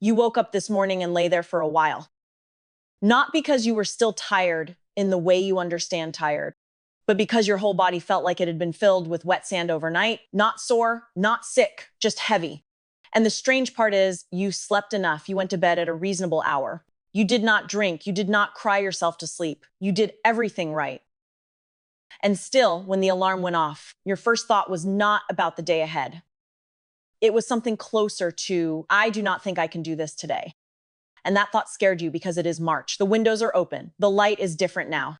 You woke up this morning and lay there for a while. Not because you were still tired in the way you understand tired, but because your whole body felt like it had been filled with wet sand overnight, not sore, not sick, just heavy. And the strange part is you slept enough. You went to bed at a reasonable hour. You did not drink. You did not cry yourself to sleep. You did everything right. And still, when the alarm went off, your first thought was not about the day ahead. It was something closer to, I do not think I can do this today. And that thought scared you because it is March. The windows are open. The light is different now.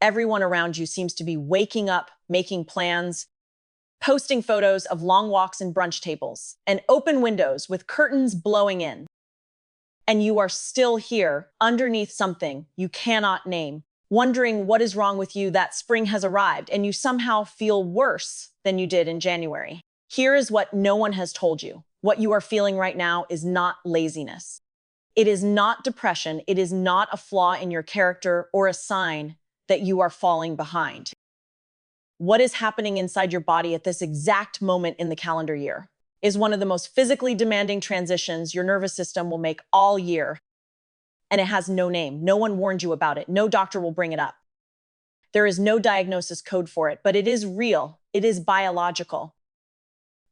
Everyone around you seems to be waking up, making plans, posting photos of long walks and brunch tables, and open windows with curtains blowing in. And you are still here, underneath something you cannot name, wondering what is wrong with you that spring has arrived, and you somehow feel worse than you did in January. Here is what no one has told you. What you are feeling right now is not laziness. It is not depression. It is not a flaw in your character or a sign that you are falling behind. What is happening inside your body at this exact moment in the calendar year is one of the most physically demanding transitions your nervous system will make all year. And it has no name. No one warned you about it. No doctor will bring it up. There is no diagnosis code for it, but it is real. It is biological.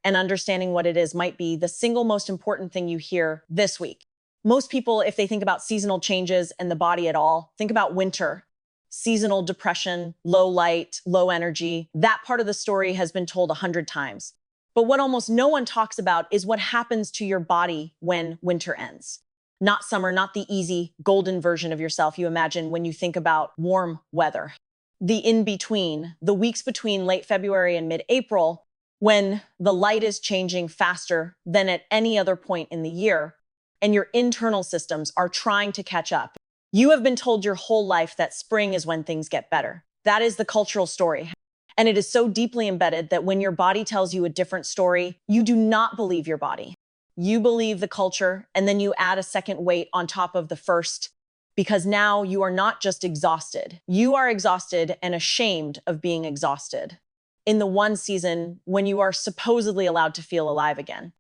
And understanding what it is might be the single most important thing you hear this week. Most people, if they think about seasonal changes and the body at all, think about winter, seasonal depression, low light, low energy. That part of the story has been told 100 times. But what almost no one talks about is what happens to your body when winter ends. Not summer, not the easy, golden version of yourself you imagine when you think about warm weather. The in-between, the weeks between late February and mid-April, when the light is changing faster than at any other point in the year, and your internal systems are trying to catch up. You have been told your whole life that spring is when things get better. That is the cultural story. And it is so deeply embedded that when your body tells you a different story, you do not believe your body. You believe the culture, and then you add a second weight on top of the first, because now you are not just exhausted. You are exhausted and ashamed of being exhausted in the one season when you are supposedly allowed to feel alive again.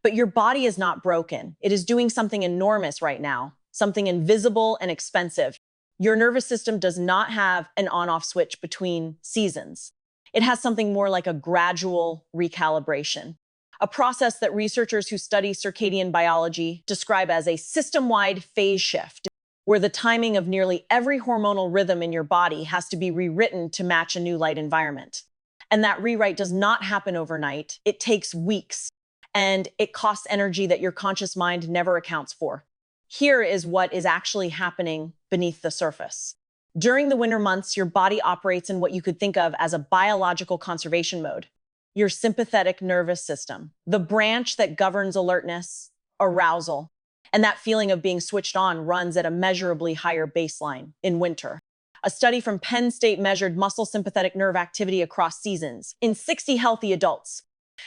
But your body is not broken. It is doing something enormous right now, something invisible and expensive. Your nervous system does not have an on-off switch between seasons. It has something more like a gradual recalibration, a process that researchers who study circadian biology describe as a system-wide phase shift, where the timing of nearly every hormonal rhythm in your body has to be rewritten to match a new light environment. And that rewrite does not happen overnight. It takes weeks, and it costs energy that your conscious mind never accounts for. Here is what is actually happening beneath the surface. During the winter months, your body operates in what you could think of as a biological conservation mode. Your sympathetic nervous system, the branch that governs alertness, arousal, and that feeling of being switched on runs at a measurably higher baseline in winter. A study from Penn State measured muscle sympathetic nerve activity across seasons in 60 healthy adults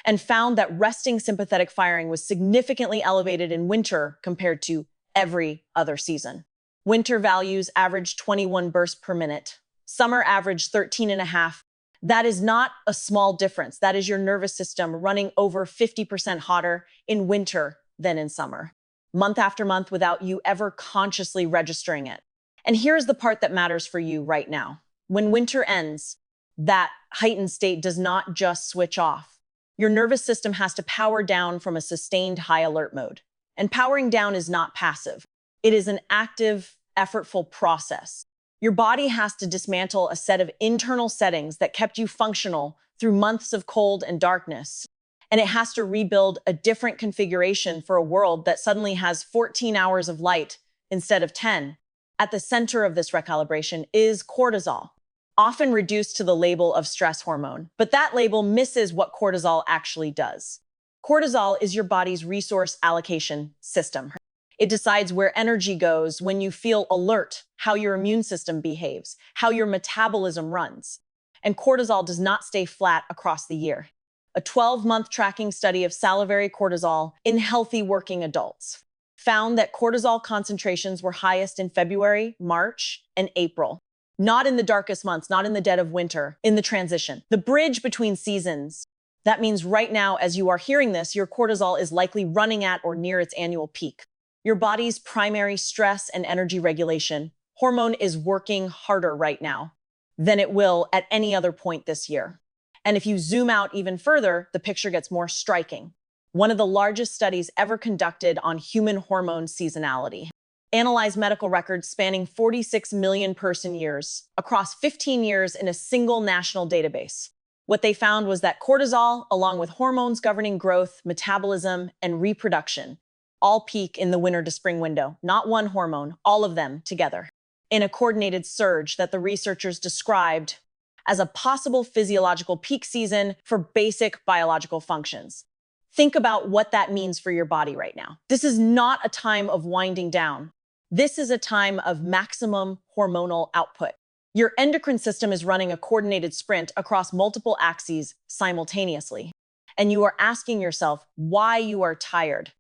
and found that resting sympathetic firing was significantly elevated in winter compared to every other season. Winter values averaged 21 bursts per minute. Summer averaged 13.5. That is not a small difference. That is your nervous system running over 50% hotter in winter than in summer, month after month without you ever consciously registering it. And here's the part that matters for you right now. When winter ends, that heightened state does not just switch off. Your nervous system has to power down from a sustained high alert mode. And powering down is not passive. It is an active, effortful process. Your body has to dismantle a set of internal settings that kept you functional through months of cold and darkness. And it has to rebuild a different configuration for a world that suddenly has 14 hours of light instead of 10. At the center of this recalibration is cortisol, often reduced to the label of stress hormone. But that label misses what cortisol actually does. Cortisol is your body's resource allocation system. It decides where energy goes when you feel alert, how your immune system behaves, how your metabolism runs. And cortisol does not stay flat across the year. A 12-month tracking study of salivary cortisol in healthy working adults found that cortisol concentrations were highest in February, March, and April. Not in the darkest months, not in the dead of winter, in the transition. The bridge between seasons, That means right now, as you are hearing this, your cortisol is likely running at or near its annual peak. Your body's primary stress and energy regulation hormone is working harder right now than it will at any other point this year. And if you zoom out even further, the picture gets more striking. One of the largest studies ever conducted on human hormone seasonality analyzed medical records spanning 46 million person years across 15 years in a single national database. What they found was that cortisol, along with hormones governing growth, metabolism, and reproduction, all peak in the winter to spring window, not one hormone, all of them together, in a coordinated surge that the researchers described as a possible physiological peak season for basic biological functions. Think about what that means for your body right now. This is not a time of winding down. This is a time of maximum hormonal output. Your endocrine system is running a coordinated sprint across multiple axes simultaneously. And you are asking yourself why you are tired.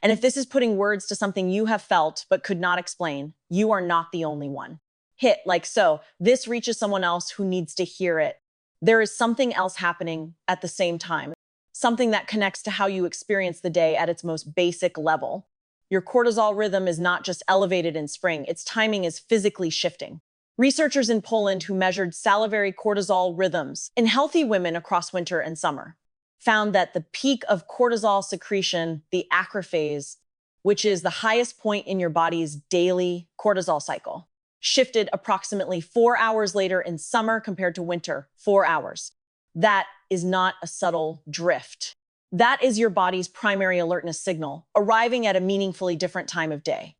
And if this is putting words to something you have felt but could not explain, you are not the only one. Hit like so. This reaches someone else who needs to hear it. There is something else happening at the same time, something that connects to how you experience the day at its most basic level. Your cortisol rhythm is not just elevated in spring, its timing is physically shifting. Researchers in Poland who measured salivary cortisol rhythms in healthy women across winter and summer found that the peak of cortisol secretion, the acrophase, which is the highest point in your body's daily cortisol cycle, shifted approximately 4 hours later in summer compared to winter, 4 hours. That is not a subtle drift. That is your body's primary alertness signal, arriving at a meaningfully different time of day.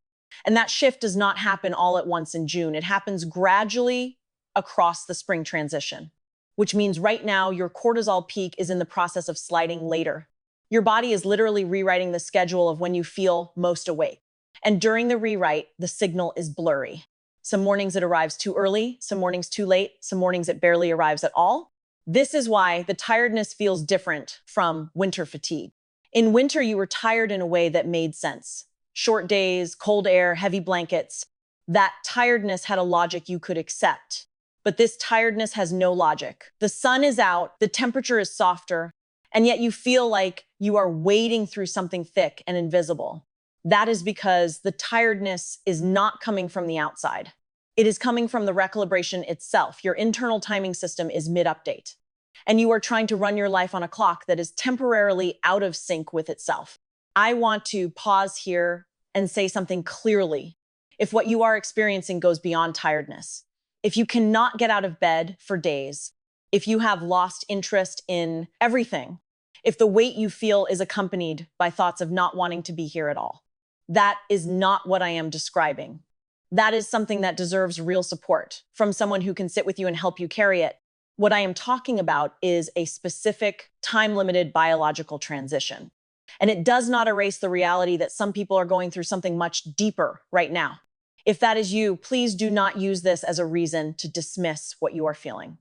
And that shift does not happen all at once in June. It happens gradually across the spring transition, which means right now your cortisol peak is in the process of sliding later. Your body is literally rewriting the schedule of when you feel most awake. And during the rewrite, the signal is blurry. Some mornings it arrives too early, some mornings too late, some mornings it barely arrives at all. This is why the tiredness feels different from winter fatigue. In winter, you were tired in a way that made sense. Short days, cold air, heavy blankets. That tiredness had a logic you could accept. But this tiredness has no logic. The sun is out, the temperature is softer, and yet you feel like you are wading through something thick and invisible. That is because the tiredness is not coming from the outside. It is coming from the recalibration itself. Your internal timing system is mid-update, and you are trying to run your life on a clock that is temporarily out of sync with itself. I want to pause here and say something clearly. If what you are experiencing goes beyond tiredness, if you cannot get out of bed for days, if you have lost interest in everything, if the weight you feel is accompanied by thoughts of not wanting to be here at all, that is not what I am describing. That is something that deserves real support from someone who can sit with you and help you carry it. What I am talking about is a specific time-limited biological transition. And it does not erase the reality that some people are going through something much deeper right now. If that is you, please do not use this as a reason to dismiss what you are feeling.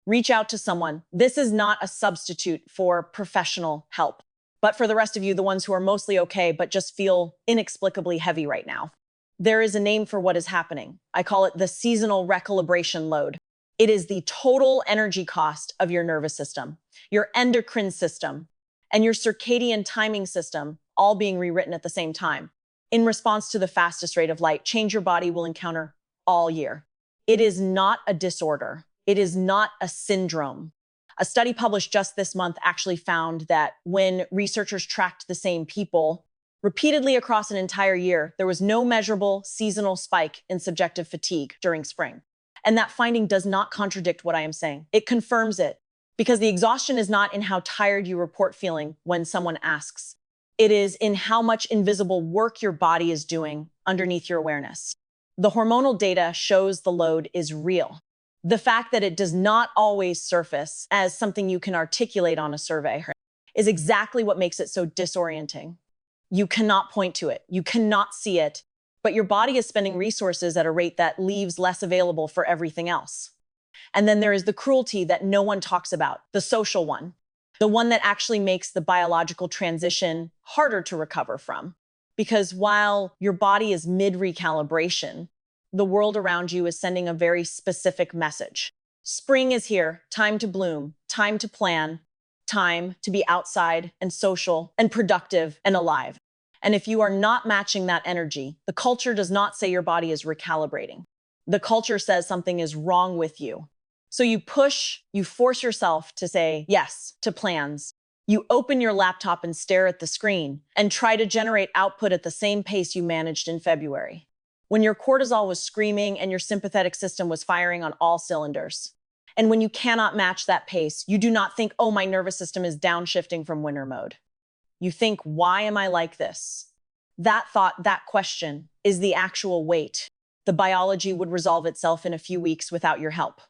Reach out to someone. This is not a substitute for professional help. But for the rest of you, the ones who are mostly okay but just feel inexplicably heavy right now, there is a name for what is happening. I call it the seasonal recalibration load. It is the total energy cost of your nervous system, your endocrine system, and your circadian timing system all being rewritten at the same time. In response to the fastest rate of light change your body will encounter all year. It is not a disorder. It is not a syndrome. A study published just this month actually found that when researchers tracked the same people repeatedly across an entire year, there was no measurable seasonal spike in subjective fatigue during spring. And that finding does not contradict what I am saying. It confirms it. Because the exhaustion is not in how tired you report feeling when someone asks. It is in how much invisible work your body is doing underneath your awareness. The hormonal data shows the load is real. The fact that it does not always surface as something you can articulate on a survey is exactly what makes it so disorienting. You cannot point to it. You cannot see it, but your body is spending resources at a rate that leaves less available for everything else. And then there is the cruelty that no one talks about, the social one, the one that actually makes the biological transition harder to recover from. Because while your body is mid-recalibration, the world around you is sending a very specific message. Spring is here, time to bloom, time to plan, time to be outside and social and productive and alive. And if you are not matching that energy, the culture does not say your body is recalibrating. The culture says something is wrong with you. So you force yourself to say yes to plans. You open your laptop and stare at the screen and try to generate output at the same pace you managed in February, when your cortisol was screaming and your sympathetic system was firing on all cylinders. And when you cannot match that pace, you do not think, oh, my nervous system is downshifting from winter mode. You think, why am I like this? That thought, that question, is the actual weight. The biology would resolve itself in a few weeks without your help.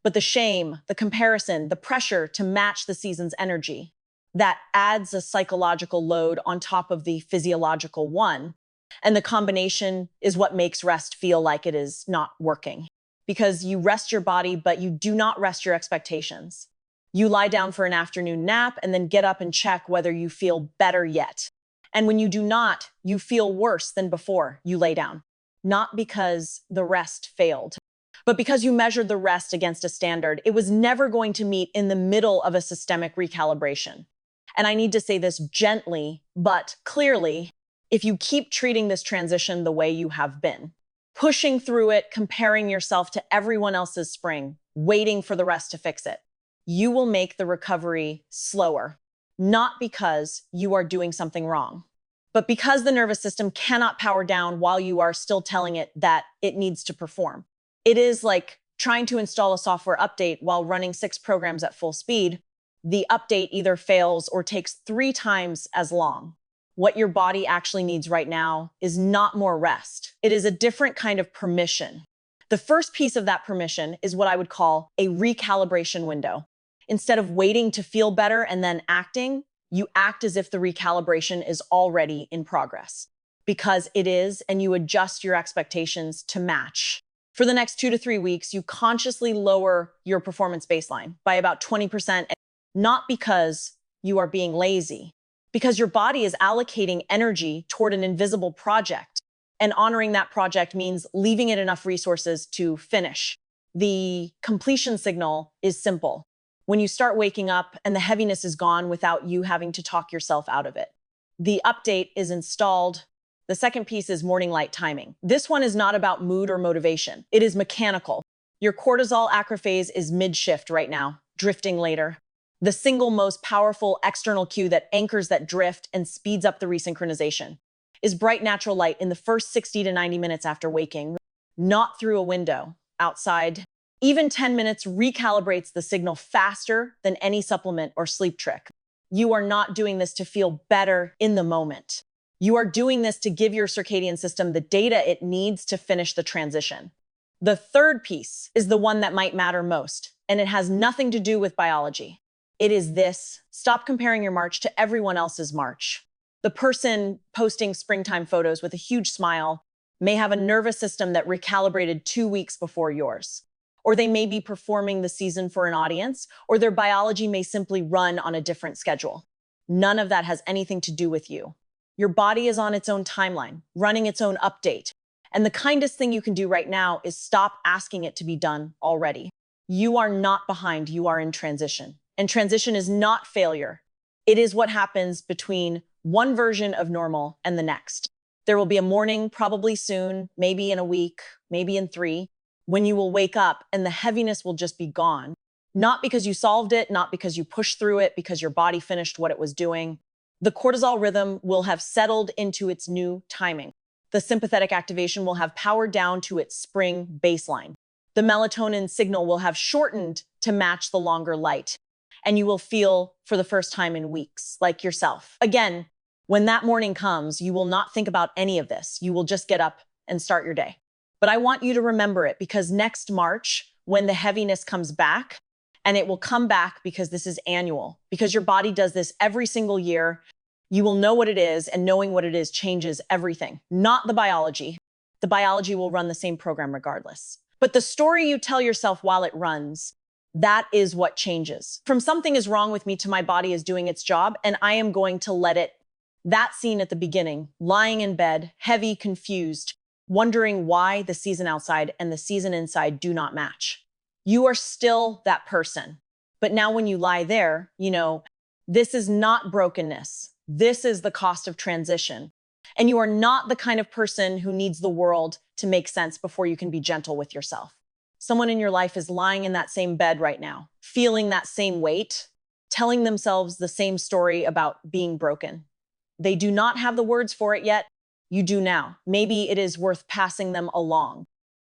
But the shame, the comparison, the pressure to match the season's energy, that adds a psychological load on top of the physiological one. And the combination is what makes rest feel like it is not working. Because you rest your body, but you do not rest your expectations. You lie down for an afternoon nap and then get up and check whether you feel better yet. And when you do not, you feel worse than before you lay down. Not because the rest failed, but because you measured the rest against a standard it was never going to meet in the middle of a systemic recalibration. And I need to say this gently, but clearly, if you keep treating this transition the way you have been, pushing through it, comparing yourself to everyone else's spring, waiting for the rest to fix it, you will make the recovery slower, not because you are doing something wrong, but because the nervous system cannot power down while you are still telling it that it needs to perform. It is like trying to install a software update while running 6 programs at full speed. The update either fails or takes 3 times as long. What your body actually needs right now is not more rest. It is a different kind of permission. The first piece of that permission is what I would call a recalibration window. Instead of waiting to feel better and then acting, you act as if the recalibration is already in progress. Because it is, and you adjust your expectations to match. For the next 2 to 3 weeks, you consciously lower your performance baseline by about 20%, not because you are being lazy, because your body is allocating energy toward an invisible project, and honoring that project means leaving it enough resources to finish. The completion signal is simple. When you start waking up and the heaviness is gone without you having to talk yourself out of it. The update is installed. The second piece is morning light timing. This one is not about mood or motivation. It is mechanical. Your cortisol acrophase is mid-shift right now, drifting later. The single most powerful external cue that anchors that drift and speeds up the resynchronization is bright natural light in the first 60 to 90 minutes after waking, not through a window, outside. Even 10 minutes recalibrates the signal faster than any supplement or sleep trick. You are not doing this to feel better in the moment. You are doing this to give your circadian system the data it needs to finish the transition. The third piece is the one that might matter most, and it has nothing to do with biology. It is this: stop comparing your March to everyone else's March. The person posting springtime photos with a huge smile may have a nervous system that recalibrated 2 weeks before yours. Or they may be performing the season for an audience, or their biology may simply run on a different schedule. None of that has anything to do with you. Your body is on its own timeline, running its own update. And the kindest thing you can do right now is stop asking it to be done already. You are not behind, you are in transition. And transition is not failure. It is what happens between one version of normal and the next. There will be a morning, probably soon, maybe in a week, maybe in 3, when you will wake up and the heaviness will just be gone. Not because you solved it, not because you pushed through it, because your body finished what it was doing. The cortisol rhythm will have settled into its new timing. The sympathetic activation will have powered down to its spring baseline. The melatonin signal will have shortened to match the longer light. And you will feel, for the first time in weeks, like yourself. Again, when that morning comes, you will not think about any of this. You will just get up and start your day. But I want you to remember it, because next March, when the heaviness comes back, and it will come back because this is annual, because your body does this every single year, you will know what it is, and knowing what it is changes everything. Not the biology. The biology will run the same program regardless. But the story you tell yourself while it runs, that is what changes. From something is wrong with me to my body is doing its job, and I am going to let it. That scene at the beginning, lying in bed, heavy, confused, wondering why the season outside and the season inside do not match. You are still that person. But now when you lie there, This is not brokenness. This is the cost of transition. And you are not the kind of person who needs the world to make sense before you can be gentle with yourself. Someone in your life is lying in that same bed right now, feeling that same weight, telling themselves the same story about being broken. They do not have the words for it yet. You do now. Maybe it is worth passing them along.